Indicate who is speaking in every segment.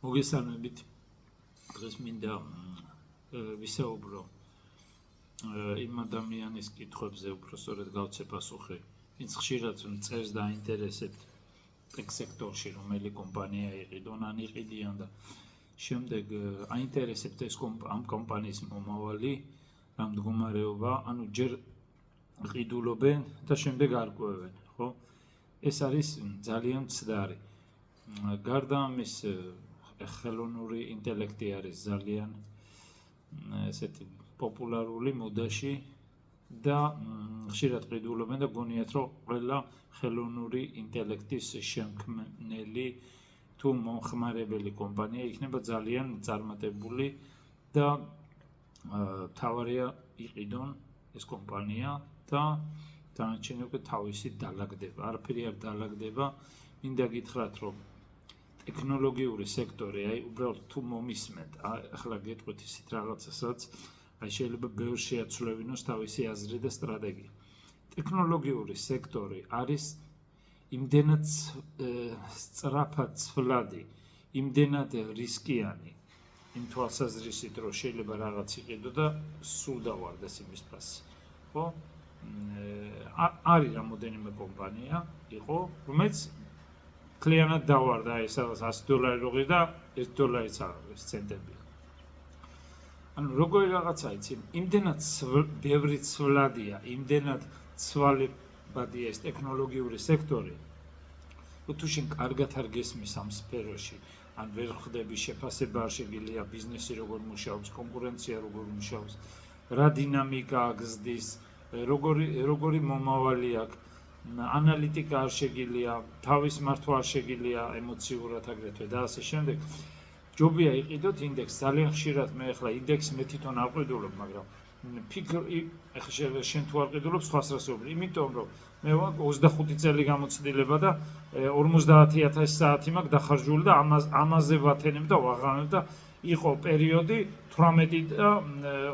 Speaker 1: მოგესალმებით. დღეს მინდა ვისაუბრო იმ ადამიანის კითხვებზე, უпростоრად გავცე პასუხი, ვინც ხშირად წერს და აინტერესებთ ტექ სექტორში, რომელი კომპანია იყიდონ, ან იყიდიან და შემდეგ აინტერესებთ ეს ამ კომპანიის მომავალი, რა მდგომარეობა, ანუ ჯერ ყიდულობენ და შემდეგ არკვევენ, ხო? ეს არის ძალიან მცდარი. გარდა ამის ხელოვნური ინტელექტი არის ძალიან ესეთი პოპულარული მოდაში და ხშირად ყიდულობენ და გონიათ, რომ ყველა ხელოვნური ინტელექტის შემქმნელი თუ მომხმარებელი კომპანია იქნება ძალიან წარმატებული და მთავარია იყიდონ ეს კომპანია და დანარჩენი უკვე თავისი დალაგდება. არაფერი არ დალაგდება. მინდა გითხრათ, რომ ტექნოლოგიური სექტორი, უბრალოდ თუ მომისმენთ, ახლა გეტყვით ისეთ რაღაცასაც, შეიძლება ბევრ შეაცვლევინოს თავისი აზრი და სტრატეგია. ტექნოლოგიური სექტორი არის იმდენად სწრაფად ცვლადი, იმდენად რისკიანი, იმ თვალსაზრისით, რომ შეიძლება რაღაც იყიდო და სულ დავარდეს იმის ფასი. ხო? არის რამოდენიმე კომპანია, იყო, რომელიც კლიანად დავარდა ეს $100 როღი და $1 აღარ ცენტებია. ანუ როგორი რაღაცა იცი, იმდენად ბევრი ცვლადია, იმდენად ცვალებადია ეს ტექნოლოგიური სექტორი, რომ თუ შენ კარგად არ გესმის ამ სფეროში, ან ვერ ხვდები შეფასება არ შეგიძლია ბიზნესი როგორ მუშაობს, კონკურენცია როგორ მუშაობს, რა დინამიკა აგზდის, როგორი მომავალი აქვს, ანალიტიკა არ შეგიძლია, თავის მართვა არ შეგიძლია ემოციურად აგრეთვე და ასე შემდეგ. ჯობია იყიდოთ ინდექსს, ძალიან ხშირად მე ახლა ინდექსს მე თვითონ არ ყიდულობ, მაგრამ ახლა შენ თუ არ ყიდულობ, სხვას რასაუბრი, იმიტომ რომ მე ვაკ 25 წელი გამოცდილება და 50,000 საათი მაქვს დახარჯული და ამაზე ვათენებ და ვაღამებ და იყო პერიოდი 18 და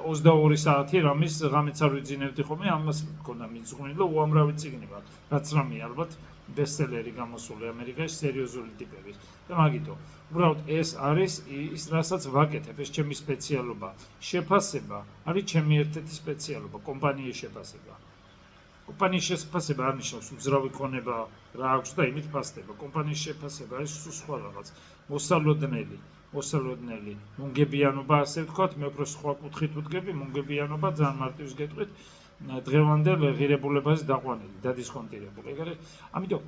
Speaker 1: 22 საათი რამის ღამეც არ ვიძინებდი ხოლმე, ამას მქონდა მიწუხმი და უამრავი წიგნი მაქვს, რაც რამე ალბათ ბესტსელერი გამოსული ამერიკაში სერიოზული ტიპების და მაგითო უბრალოდ ეს არის ის, რასაც ვაკეთებ, ეს ჩემი სპეციალობა. შეფასება არის ჩემი ერთ-ერთი სპეციალობა, კომპანიის შეფასება. კომპანიის შეფასება არ ნიშნავს უძრავი ქონება რა აქვს და იმით ფასდება. კომპანიის შეფასება არის სხვა რაღაც, მოსალოდნელი, მონგებიანობა, ასე ვთქვათ, მე უფრო სხვა კუთხით ვდგები, მონგებიანობა ძალიან მარტივს გეტყვით, დღევანდელ ღირებულებაზე დაყვანილი, დადისკონტირებული. ამიტომ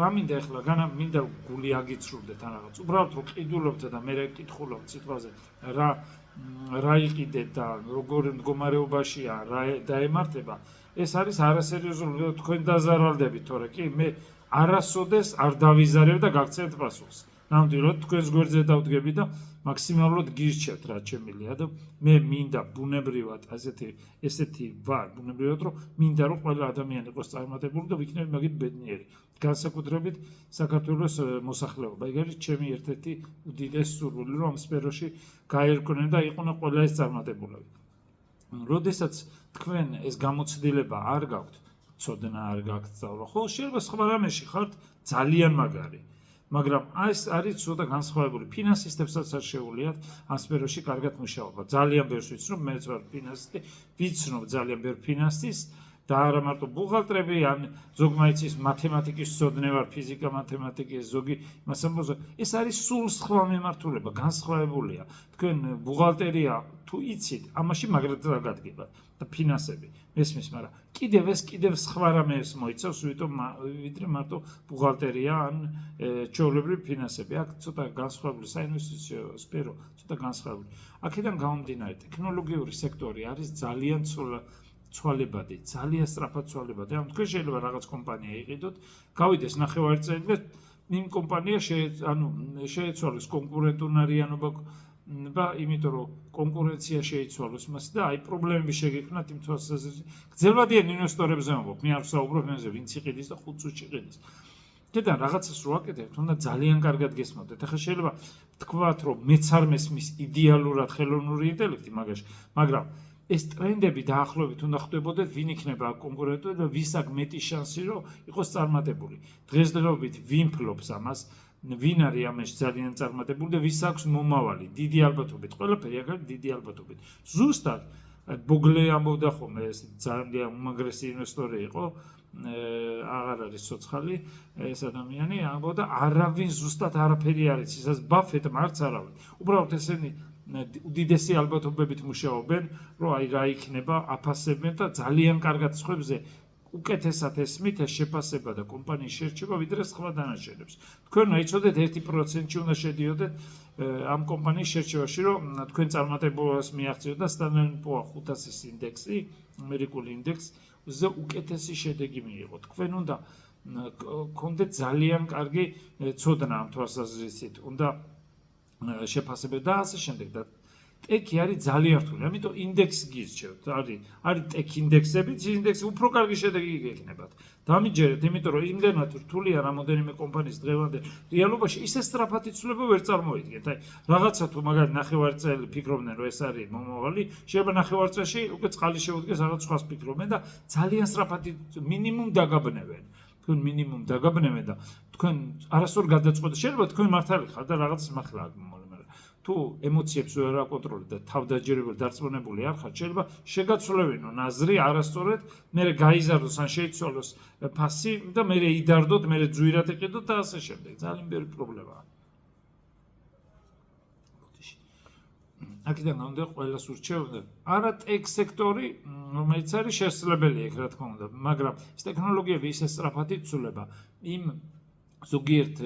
Speaker 1: რა მინდა ახლა, მინდა გული აგიცრუვდეთ ან რაღაც. უბრალოდ რომ ყიდულობთ და მე კითხულობთ სიტყვაზე, რა იყიდეთ და როგორ მდგომარეობაშია, რა დაემართება, ეს არის არასერიოზული, თქვენ დაზარალდებით, თორე კი მე არასოდეს არ დავიზარებ და გაგცემთ პასუხს. ნამდვილად თქვენს გვერდზე დავდგები და მაქსიმალურად გირჩევთ რა შემილია და მე მინდა ბუნებრივად ესეთი ვარ ბუნებრივად რომ მინდა რომ ყველა ადამიანი იყოს წარმატებული და ვიქნები მაგით ბედნიერი განსაკუთრებით საქართველოს მოსახლეობა. ეგ არის ჩემი ერთ-ერთი უდიდესი სურვილი რომ ამ სფეროში გაერკვნენ და იყვნენ ყველა ეს წარმატებულები. როდესაც თქვენ ეს გამოცდილება არ გაქვთ, ცოდნა არ გაქვთ სწავლა, ხო შეიძლება სხვა რამეში ხართ ძალიან მაგარი. მაგრამ ეს არის ცოტა განსხვავებული. ფინანსისტებსაც არ შეუძლიათ ამ სფეროში კარგად მუშაობა. ძალიან ბევრს ვიცნობ, მეც ვარ ფინანსისტი, ვიცნობ ძალიან ბევრ ფინანსისტს და არა მარტო ბუღალტრები, ან ზოგმა იცის მათემატიკის ცოდნე ვარ, ფიზიკა, მათემატიკის ზოგი, ეს არის სულ სხვა მიმართულება, განსხვავებულია. თქვენ ბუღალტერია თუ იცით, ამაში მაგრად დაგადგება და ფინანსები მესმის, მაგრამ კიდევ სხვა რამეს მოიცავს, ვიდრე მარტო ბუღალტერია ან ჩვეულებრივი ფინანსები. აქ ცოტა განსხვავებული საინვესტიციო სფერო, ცოტა განსხვავებული. აქედან გამომდინარე, ტექნოლოგიური სექტორი არის ძალიან ცვალებადი, ძალიან სწრაფად ცვალებადი. ანუ თქვენ შეიძლება რაღაც კომპანია იყიდოთ, გავიდეს ნახევარი წელი და იმ კომპანია შეეცვალოს კონკურენტუნარიანობა და იმიტომ რომ კონკურენცია შეიცვალოს მას და აი პრობლემები შეგექმნათ იმ თვალსაზრისით. გრძელვადიან ინვესტორებზე ვამბობ, მე არ ვსაუბრობ იმაზე, ვინც იყიდის და 5 წუთში იყიდის. დედან რაღაცას რო აკეთებთ, უნდა ძალიან კარგად გესმოდეთ. ახლა შეიძლება თქვათ, რომ მეც არ მესმის იდეალურად ხელოვნური ინტელექტი მაგაში, მაგრამ ეს ტრენდები დაახლოებით უნდა ხვდებოდეთ, ვინ იქნება კონკურენტი და ვის აქვს მეტი შანსი, რომ იყოს წარმატებული. დღესდღეობით ვინ ფლობს ამას? ვინ არის ამაში ძალიან წარმატებული და ვის აქვს მომავალი, დიდი ალბათობით, ყველაფერი აქ არის დიდი ალბათობით. ზუსტად ბოგლე ამბობდა ხოლმე, ეს ძალიან უმაგრესი ინვესტორი იყო, აღარ არის ცოცხალი ეს ადამიანი, ამბობდა არავინ ზუსტად არაფერი არ იცის, ისაც ბაფეტმა არც არავინ. უბრალოდ ესენი უდიდესი ალბათობებით მუშაობენ, რომ აი რა იქნება, აფასებენ და ძალიან კარგად სხვებზე უკეთესად ესმით ეს შეფასება და კომპანიის შერჩება ვიდრე სხვა დანარჩენებს. თქვენ იცოდეთ 1%-ში უნდა შედიოდეთ ამ კომპანიის შერჩევაში, რომ თქვენ წარმატებულობას მიაღწიოთ და Standard & Poor's 500-ის ინდექსი, ამერიკული ინდექსი, უკეთესი შედეგი მიიღოთ. თქვენ უნდა გქონდეთ ძალიან კარგი ცოდნა ამ თვალსაზრისით, უნდა შეფასებები და ასე შემდეგ და ტექი არის ძალიან რთული, ამიტომ ინდექსი გირჩევთ, არის ტექ ინდექსები, ის ინდექსი უფრო კარგი შედეგი გექნებათ. დამიჯერეთ, იმიტომ რომ იმდენად რთულია რამოდენიმე კომპანიის დღევანდელ რეალობაში ისე სწრაფად იცვლება ვერ წარმოიდგენთ. აი, რაღაცა თუ მაგარი ნახევარწელი ფიქრობდნენ, რომ ეს არის მომავალი, შეიძლება ნახევარწელში უკვე წყალი შეუდგეს, რაღაც სხვას ფიქრობენ და ძალიან სწრაფად მინიმუმ დაგაბნევენ. თქვენ მინიმუმ დაგაბნევენ და თქვენ არასდროს გადაწყვეტთ, შეიძლება თქვენ მართალი ხართ და რაღაცას მართლა აგმომალე, მაგრამ თუ ემოციებს ვერ აკონტროლებთ და თავდაჯერებული დარწმუნებული არ ხართ, შეიძლება შეგაცვლევინო ნაზრი არასწორად, მერე გაიზარდოს ან შეიცვალოს ფასი და მერე იდარდოთ, მერე ძვირად იყიდოთ და ასე შემდეგ. ძალიან ბევრი პრობლემაა. აქედან გამომდინარე ყველას ურჩევდა არა ტექ სექტორი, რომელიც არის შესაძლებელი ეგ რა თქმა უნდა, მაგრამ ეს ტექნოლოგიები ისე სწრაფად იცვლება იმ ზოგიერთ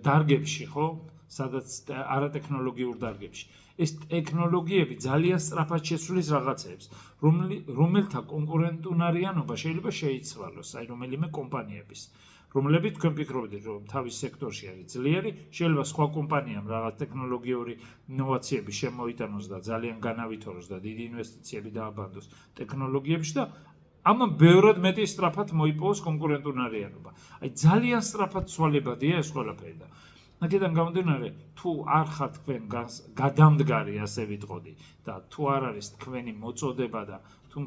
Speaker 1: დარგებში, ხო? სადაც არატექნოლოგიურ დარგებში. ეს ტექნოლოგიები ძალიან სწრაფად შესრულის რაღაცეებს, რომელთა კონკურენტუნარიანობა შეიძლება შეიცვალოს, აი რომელიმე კომპანიების. რომლებიც თქვენ ფიქრობთ, რომ თავის სექტორში არის ძლიერი, შეიძლება სხვა კომპანიამ რაღაც ტექნოლოგიური ინოვაციები შემოიტანოს და ძალიან განავითაროს და დიდი ინვესტიციები დააბანდოს ტექნოლოგიებში და ამან ბევრად მეტი სწრაფად მოიპოვოს კონკურენტუნარიანობა. აი ძალიან სწრაფად ცვალებადია ეს ყველაფერი და აქედან გამომდინარე, თუ არ ხართ თქვენ გადამდგარი, ასე ვიტყოდი და თუ არ არის თქვენი მოწოდება და თუ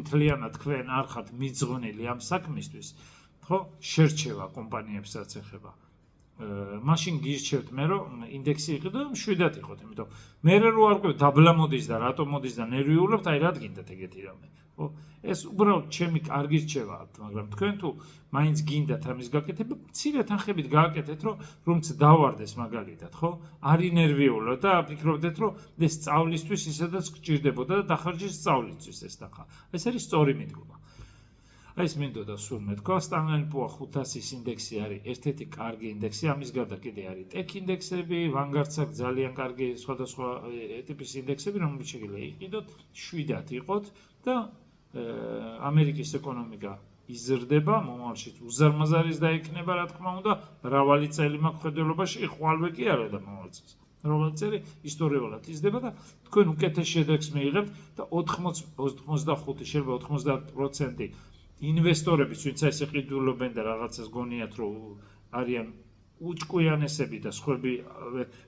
Speaker 1: მთლიანად თქვენ არ ხართ მიძღვნილი ამ საქმისთვის, ხო, შერჩევა კომპანიებსაც ეხება. მაშინ გირჩევთ მე რომ ინდექსი იყიდო და 7-ად იყოთ, იმიტომ მე რო არ ყვევ დაბლა მოდის და რატო მოდის და ნერვიულობთ, აი რად გინდათ ეგეთი რამე. ხო, ეს უბრალოდ ჩემი კარგი რჩევაა, მაგრამ თქვენ თუ მაინც გინდათ ამის გაკეთება, მცირე თანხებით გააკეთეთ, რომც დავარდეს მაგალითად, ხო? არ ინერვიულოთ და ფიქრობდეთ, რომ ეს სწავლისთვის ისედაც გჭირდებოდა და დახარჯეს სწავლისთვის ეს თანხა. ეს არის სწორი მიდგომა. აი ეს მინდოდა სულ მეთქვა, Standard & Poor's 500-ის ინდექსი არის ერთ-ერთი კარგი ინდექსი, ამის გარდა კიდე არის ტექ ინდექსები, Vanguard-ს აქვს ძალიან კარგი სხვადასხვა ტიპის ინდექსები, რომელიც შეიძლება იყიდოთ, 7-ად იყოთ და ამერიკის ეკონომიკა იზრდება, მომავალში უზარმაზარის დაექნება, რა თქმა უნდა, მრავალი წელი მაქვს ხედველობაში, ხვალვე კი არა და მომავალ წელს. მრავალი წელი ისტორიულად იზრდება და თქვენ უკეთეს შედეგს მიიღებთ და 85, შეიძლება 90% ინვესტორებიც, ვინც ეს ეყიდულობენ და რაღაცას გონიათ, რომ არიან უჭკვიანესები და სხვები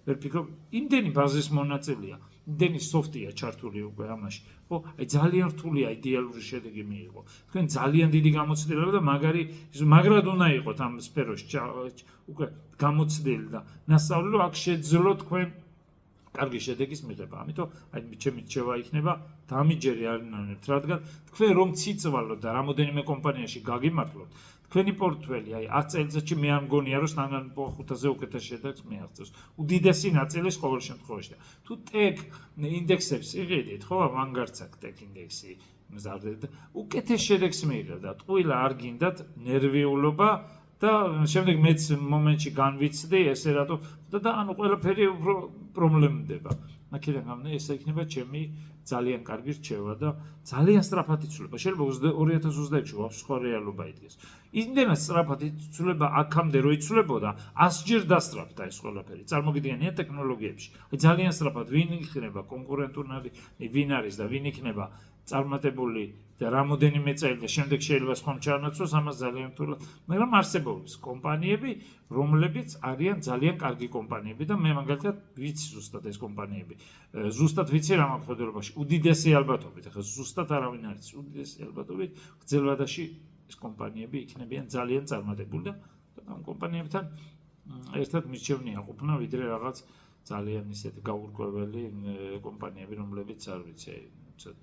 Speaker 1: ვერ ფიქრობ, იმდენი ბაზის მონაწილეა, იმდენი სოფტია ჩართული უკვე ამაში. ხო, აი ძალიან რთულია იდეალური შედეგი მიიღო. თქვენ ძალიან დიდი გამოცდილება და მაგრად უნდა იყოთ ამ სფეროში უკვე გამოცდილი და ნასწავლი, რომ აქ შეძლო თქვენ კარგი შედეგის მიღება. ამიტომ აი ჩემი რჩევა იქნება დამიჯერე არინანებთ, რადგან თქვენ რომ ციცვალოთ და რამოდენიმე კომპანიაში გაგიმართლოთ, თქვენი პორტფელი, აი 10 წელიწადში მე არ მგონია, რომ Standard & Poor's 500-ზე უკეთეს შედეგს მიაღწევს. უდიდესი ნაწილის ყოველ შემთხვევაში. თუ ტექ ინდექსებს იყიდით, ხო, Vanguard-ს აქვს ტექ ინდექსი, მზარდეთ, უკეთეს შედეგს მიიღებთ. ტყუილა არ გინდათ ნერვიულობა და შემდეგ მეც მომენტში განვიცდი ესე რატო და ანუ ყველაფერი უფრო პრობლემდება. აქედან გამომდინარე, ეს იქნება ჩემი ძალიან კარგი რჩევა და ძალიან სწრაფად იცვლება. შეიძლება 2026-ში ვაფშე სხვა რეალობა იდგეს. იმდენად სწრაფად იცვლება აქამდე რო იცვლებოდა, 100-ჯერ დასწრაფდა ეს ყველაფერი. წარმოგიდგენია ტექნოლოგიებში. აი ძალიან სწრაფად ვინ იქნება კონკურენტუნარი, ვინ არის და ვინ იქნება წარმატებული და რამოდენიმე წელი და შემდეგ შეიძლება სხვამ ჩაანაცვლოს, ამას ძალიან რთულად. მაგრამ არსებობს კომპანიები, რომლებიც არიან ძალიან კარგი კომპანიები და მე მაგალითად ვიცი ზუსტად ეს კომპანიები. ზუსტად ვიცი რა მაქვს ხედველობაში, უდიდესი ალბათობით, ახლა ზუსტად არავინ არ იცის, უდიდესი ალბათობით გრძელვადაში ეს კომპანიები იქნებიან ძალიან წარმატებული და ამ კომპანიებთან ერთად მირჩევნია ყოფნა, ვიდრე რაღაც ძალიან ისეთი გაურკვეველი კომპანიები, რომლებიც არ ვიცი,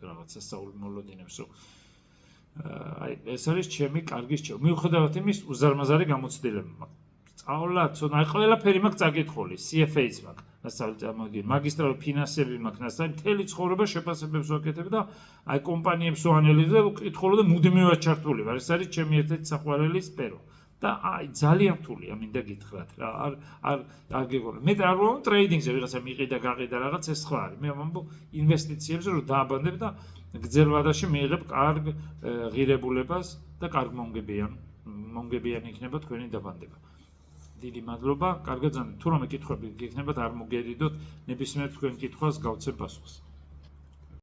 Speaker 1: რაღაც სასწაული მოლოდინებს, რომ აი ეს არის ჩემი კარგი რჩევა. მიუხედავად იმის, უზარმაზარი გამოცდილება მაქვს. სწავლა, ცოტა, აი ყველაფერი მაქვს წაკითხული, CFA-ს მაქვს. ნასწავლი წამოვიდი, მაგისტრალური ფინანსები მაქვს, ნასწავლი მთელი ცხოვრება შეფასებებს ვაკეთებ და აი კომპანიებს ვანალიზებ, ვკითხულობ და მუდმივად ჩართული ვარ. ეს არის ჩემი ერთ-ერთი საყვარელი სფერო. და აი ძალიან რთულია, მინდა გითხრათ რა. არ გეგონა. მე არ ვამბობ ტრეიდინგზე, ვიღაცა მიყიდა, გაყიდა რაღაც, ეს სხვა არის. მე ვამბობ ინვესტიციებზე, რომ დააბანდებ და გრძელვადაში მიიღებ კარგ ღირებულებას და კარგ მონგებიანი იქნება თქვენი დაბანდება. დიდი მადლობა, კარგად ზანდებთ. თუ რამე კითხვები გექნებათ, არ მოგერიდოთ, ნებისმიერ თქვენ კითხვას გავცემ პასუხს.